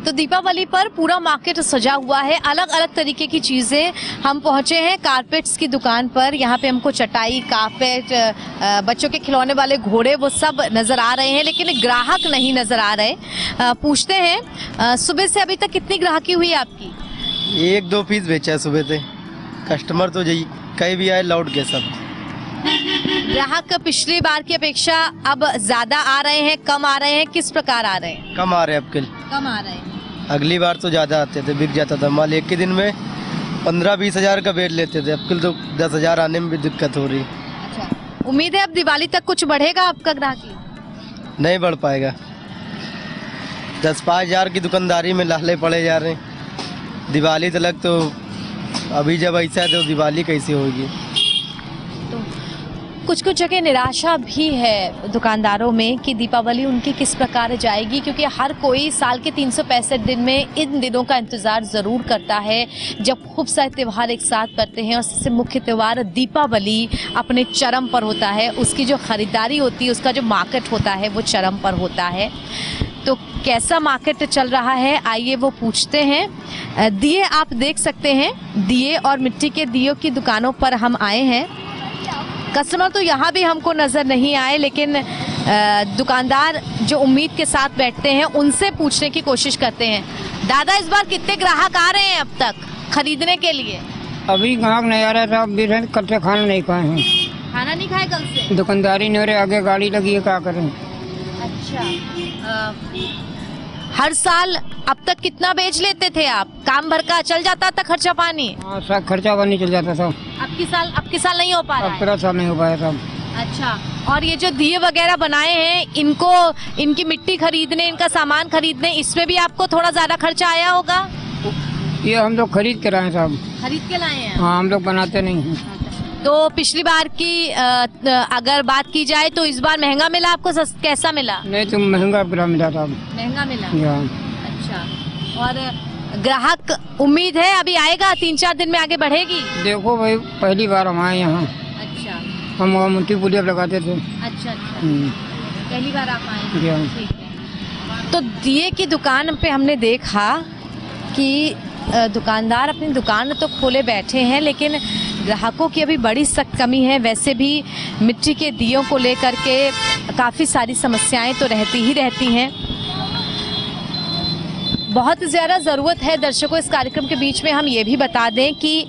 तो दीपावली पर पूरा मार्केट सजा हुआ है, अलग अलग तरीके की चीज़ें। हम पहुंचे हैं कारपेट्स की दुकान पर। यहाँ पे हमको चटाई, कारपेट, बच्चों के खिलौने वाले घोड़े वो सब नज़र आ रहे हैं, लेकिन ग्राहक नहीं नज़र आ रहे। पूछते हैं, सुबह से अभी तक कितनी ग्राहकी हुई आपकी? 1-2 पीस बेचा है सुबह से। कस्टमर तो यही कहीं भी आए लौट के सब। ग्राहक पिछली बार की अपेक्षा अब ज्यादा आ रहे हैं, कम आ रहे हैं, किस प्रकार आ रहे हैं? कम आ रहे हैं अब कल। कम आ रहे हैं। अगली बार तो ज़्यादा आते थे, बिक जाता था माल। एक के दिन में 15-20 हज़ार का बेच लेते थे। अब कल तो 10 हज़ार आने में भी दिक्कत हो रही। अच्छा, उम्मीद है अब दिवाली तक कुछ बढ़ेगा आपका ग्राहकी? नहीं बढ़ पाएगा। 10-5 हज़ार की दुकानदारी में लाले पड़े जा रहे हैं। दिवाली तक तो अभी जब ऐसा है तो दिवाली कैसे होगी? कुछ कुछ जगह निराशा भी है दुकानदारों में कि दीपावली उनकी किस प्रकार जाएगी, क्योंकि हर कोई साल के 365 दिन में इन दिनों का इंतज़ार ज़रूर करता है जब खूब सारे त्यौहार एक साथ पड़ते हैं। और सबसे मुख्य त्यौहार दीपावली अपने चरम पर होता है, उसकी जो ख़रीदारी होती है, उसका जो मार्केट होता है वो चरम पर होता है। तो कैसा मार्केट चल रहा है, आइए वो पूछते हैं। दिए आप देख सकते हैं, दिए और मिट्टी के दियों की दुकानों पर हम आए हैं। कस्टमर तो यहाँ भी हमको नज़र नहीं आए, लेकिन दुकानदार जो उम्मीद के साथ बैठते हैं उनसे पूछने की कोशिश करते हैं। दादा, इस बार कितने ग्राहक आ रहे हैं अब तक खरीदने के लिए? अभी ग्राहक नहीं आ रहा था, अभी कल से खाना नहीं खाए हैं। खाना नहीं खाए कल से? दुकानदारी नहीं हो रही, आगे गाड़ी लगी है, क्या करें? अच्छा, हर साल अब तक कितना बेच लेते थे आप? काम भर का चल जाता था खर्चा पानी? हाँ, सब खर्चा पानी चल जाता था। अब की साल नहीं हो पा रहा है? अब साल नहीं हो पाया था। अच्छा, और ये जो दिए वगैरह बनाए हैं, इनकी मिट्टी खरीदने, इनका सामान खरीदने, इसमें भी आपको थोड़ा ज्यादा खर्चा आया होगा? ये हम लोग खरीद के लाए हैं साहब। खरीद के लाए हैं? हाँ, हम लोग बनाते नहीं हैं। तो पिछली बार की अगर बात की जाए तो इस बार महंगा मिला आपको, कैसा मिला? नहीं तो महंगा पूरा मिला था। महंगा मिला? अच्छा, और ग्राहक उम्मीद है अभी आएगा, 3-4 दिन में आगे बढ़ेगी? देखो भाई, पहली बार हम आए यहाँ। अच्छा, हम मुंटी पुलिया लगाते थे। अच्छा, पहली बार आप आए? ठीक है। तो दिए की दुकान पे हमने देखा कि दुकानदार अपनी दुकान तो खोले बैठे हैं, लेकिन ग्राहकों की अभी बड़ी सख्त कमी है। वैसे भी मिट्टी के दियों को लेकर के काफ़ी सारी समस्याएं तो रहती ही रहती हैं। बहुत ज़्यादा ज़रूरत है दर्शकों, इस कार्यक्रम के बीच में हम ये भी बता दें कि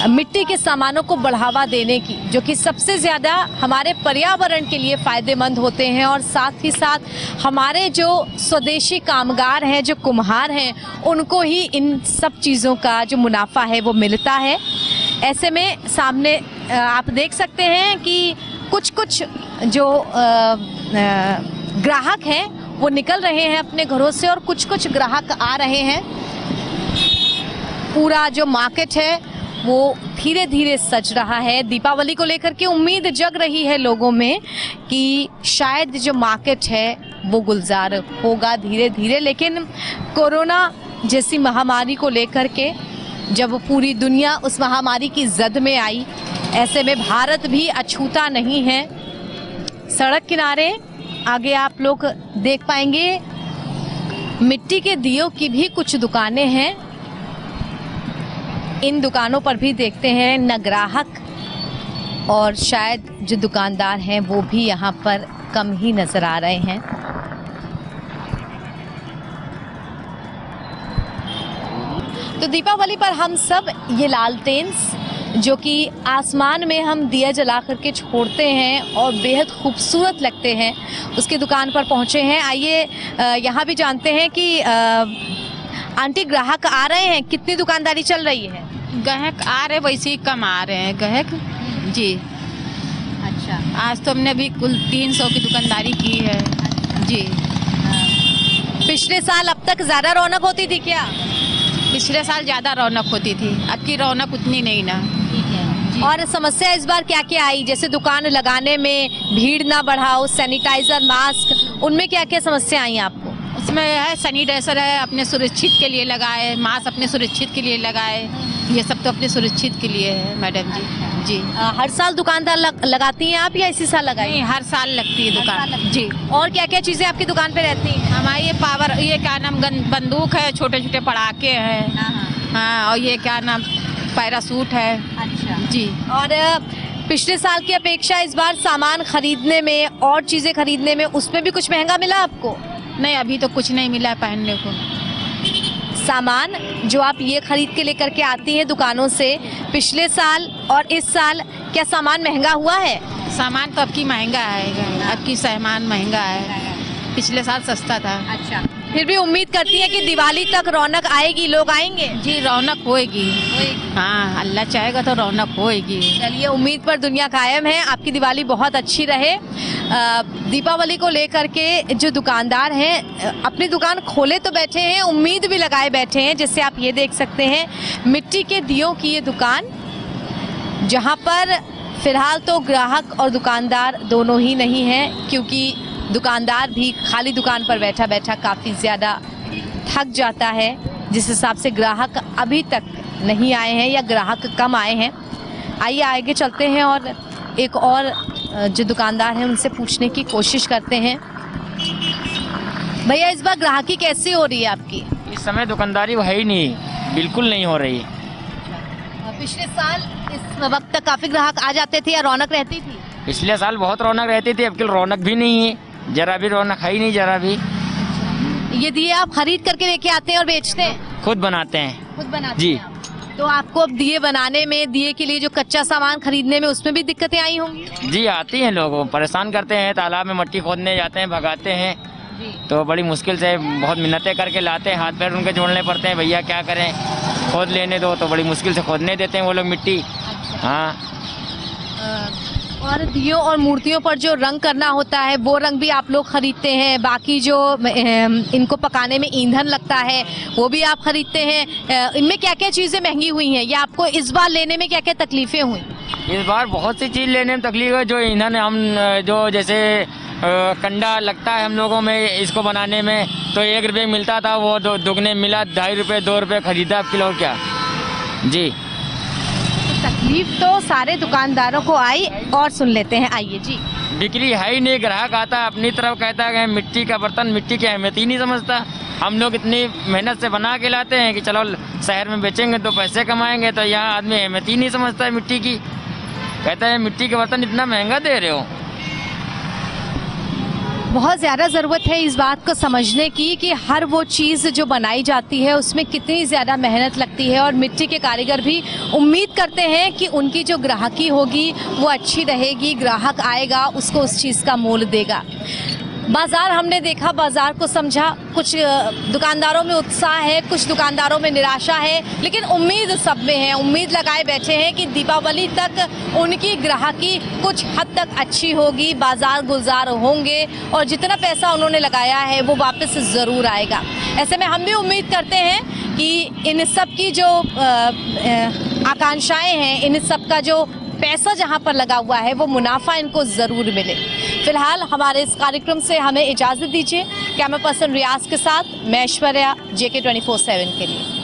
मिट्टी के सामानों को बढ़ावा देने की, जो कि सबसे ज़्यादा हमारे पर्यावरण के लिए फ़ायदेमंद होते हैं, और साथ ही साथ हमारे जो स्वदेशी कामगार हैं, जो कुम्हार हैं, उनको ही इन सब चीज़ों का जो मुनाफा है वो मिलता है। ऐसे में सामने आप देख सकते हैं कि कुछ जो ग्राहक हैं वो निकल रहे हैं अपने घरों से, और कुछ ग्राहक आ रहे हैं। पूरा जो मार्केट है वो धीरे धीरे सज रहा है। दीपावली को लेकर के उम्मीद जग रही है लोगों में कि शायद जो मार्केट है वो गुलजार होगा धीरे धीरे, लेकिन कोरोना जैसी महामारी को लेकर के जब पूरी दुनिया उस महामारी की जद में आई, ऐसे में भारत भी अछूता नहीं है। सड़क किनारे आगे आप लोग देख पाएंगे मिट्टी के दियों की भी कुछ दुकानें हैं। इन दुकानों पर भी देखते हैं न ग्राहक, और शायद जो दुकानदार हैं वो भी यहाँ पर कम ही नज़र आ रहे हैं। तो दीपावली पर हम सब ये लालटेन जो कि आसमान में हम दिया जला करके छोड़ते हैं और बेहद खूबसूरत लगते हैं, उसकी दुकान पर पहुंचे हैं। आइए यहाँ भी जानते हैं कि आंटी, ग्राहक आ रहे हैं, कितनी दुकानदारी चल रही है? ग्राहक आ रहे, वैसे ही कम आ रहे हैं ग्राहक जी। अच्छा, आज तो हमने भी कुल 300 की दुकानदारी की है जी। पिछले साल अब तक ज़्यादा रौनक होती थी क्या? पिछले साल ज़्यादा रौनक होती थी, अब की रौनक उतनी नहीं ना। ठीक है। और समस्या इस बार क्या क्या आई? जैसे दुकान लगाने में भीड़ ना बढ़ाओ, सैनिटाइजर, मास्क, उनमें क्या क्या समस्या आई आपको? उसमें है सैनिटाइजर है, अपने सुरक्षित के लिए लगाए, मास्क अपने सुरक्षित के लिए लगाए, ये सब तो अपने सुरक्षित के लिए है मैडम जी। जी हर साल दुकानदार लगाती हैं आप या इसी साल लगाई? नहीं, हर साल लगती है दुकान जी। और क्या क्या चीजें आपकी दुकान पे रहती हैं? हमारी ये पावर, ये क्या नाम, बंदूक है, छोटे छोटे पटाखे हैं, हाँ, और ये क्या नाम, पैरासूट है। अच्छा जी। और पिछले साल की अपेक्षा इस बार सामान खरीदने में और चीजें खरीदने में उसमें भी कुछ महंगा मिला आपको? नहीं, अभी तो कुछ नहीं मिला है पहनने को। सामान जो आप ये खरीद के लेकर के आती हैं दुकानों से, पिछले साल और इस साल क्या सामान महंगा हुआ है? सामान तो अब की महंगा है, अब की सामान महंगा है, पिछले साल सस्ता था। अच्छा, फिर भी उम्मीद करती है कि दिवाली तक रौनक आएगी, लोग आएंगे? जी, रौनक होएगी। हाँ, अल्लाह चाहेगा तो रौनक होएगी। चलिए, उम्मीद पर दुनिया कायम है। आपकी दिवाली बहुत अच्छी रहे। दीपावली को लेकर के जो दुकानदार हैं अपनी दुकान खोले तो बैठे हैं, उम्मीद भी लगाए बैठे हैं। जैसे आप ये देख सकते हैं, मिट्टी के दियों की ये दुकान, जहाँ पर फिलहाल तो ग्राहक और दुकानदार दोनों ही नहीं हैं, क्योंकि दुकानदार भी खाली दुकान पर बैठा बैठा काफ़ी ज़्यादा थक जाता है। जिस हिसाब से ग्राहक अभी तक नहीं आए हैं या ग्राहक कम आए हैं। आइए आगे चलते हैं और एक और जो दुकानदार हैं उनसे पूछने की कोशिश करते हैं। भैया, इस बार ग्राहकी कैसी हो रही है आपकी? इस समय दुकानदारी है ही नहीं, बिल्कुल नहीं हो रही। पिछले साल इस वक्त तक काफ़ी ग्राहक आ जाते थे या रौनक रहती थी? पिछले साल बहुत रौनक रहती थी, अब की रौनक भी नहीं है, जरा भी रौनक है ही नहीं, जरा भी। ये दिए आप खरीद करके लेके आते हैं और बेचते हैं? खुद बनाते हैं। खुद बनाते जी। हैं। तो आपको अब दिए बनाने में, दिए के लिए जो कच्चा सामान खरीदने में, उसमें भी दिक्कतें आई होंगी? जी, आती हैं, लोग परेशान करते हैं, तालाब में मट्टी खोदने जाते हैं, भगाते हैं, तो बड़ी मुश्किल से बहुत मिन्नतें करके लाते हैं, हाथ पैर उनके जोड़ने पड़ते हैं, भैया क्या करें, खोद लेने दो, तो बड़ी मुश्किल से खोदने देते हैं वो लोग मिट्टी। हाँ। और दियों और मूर्तियों पर जो रंग करना होता है वो रंग भी आप लोग खरीदते हैं? बाकी जो इनको पकाने में ईंधन लगता है वो भी आप खरीदते हैं? इनमें क्या क्या चीज़ें महंगी हुई हैं या आपको इस बार लेने में क्या क्या तकलीफ़ें हुई? इस बार बहुत सी चीज़ लेने में तकलीफ है। जो ईंधन हम जो जैसे कंडा लगता है हम लोगों में इसको बनाने में, तो 1 रुपये मिलता था, वो दुगने मिला, 2.5 रुपये 2 रुपये खरीदा अब किलो। क्या जी, तकलीफ तो सारे दुकानदारों को आई और सुन लेते हैं। आइए जी। बिक्री है ही नहीं, ग्राहक आता है अपनी तरफ कहता है मिट्टी का बर्तन, मिट्टी की अहमियत ही नहीं समझता। हम लोग इतनी मेहनत से बना के लाते हैं कि चलो शहर में बेचेंगे तो पैसे कमाएंगे, तो यहाँ आदमी अहमियत ही नहीं समझता है मिट्टी की, कहता है मिट्टी के बर्तन इतना महंगा दे रहे हो। बहुत ज़्यादा ज़रूरत है इस बात को समझने की कि हर वो चीज़ जो बनाई जाती है उसमें कितनी ज़्यादा मेहनत लगती है, और मिट्टी के कारीगर भी उम्मीद करते हैं कि उनकी जो ग्राहकी होगी वो अच्छी रहेगी, ग्राहक आएगा उसको उस चीज़ का मोल देगा। बाज़ार हमने देखा, बाज़ार को समझा, कुछ दुकानदारों में उत्साह है, कुछ दुकानदारों में निराशा है, लेकिन उम्मीद सब में है। उम्मीद लगाए बैठे हैं कि दीपावली तक उनकी ग्राहकी कुछ हद तक अच्छी होगी, बाज़ार गुलजार होंगे और जितना पैसा उन्होंने लगाया है वो वापस ज़रूर आएगा। ऐसे में हम भी उम्मीद करते हैं कि इन सब की जो आकांक्षाएँ हैं, इन सब का जो पैसा जहां पर लगा हुआ है वो मुनाफा इनको ज़रूर मिले। फिलहाल हमारे इस कार्यक्रम से हमें इजाज़त दीजिए। कैमरा पर्सन रियाज के साथ मैं ऐश्वर्या, JK 24/7 के लिए।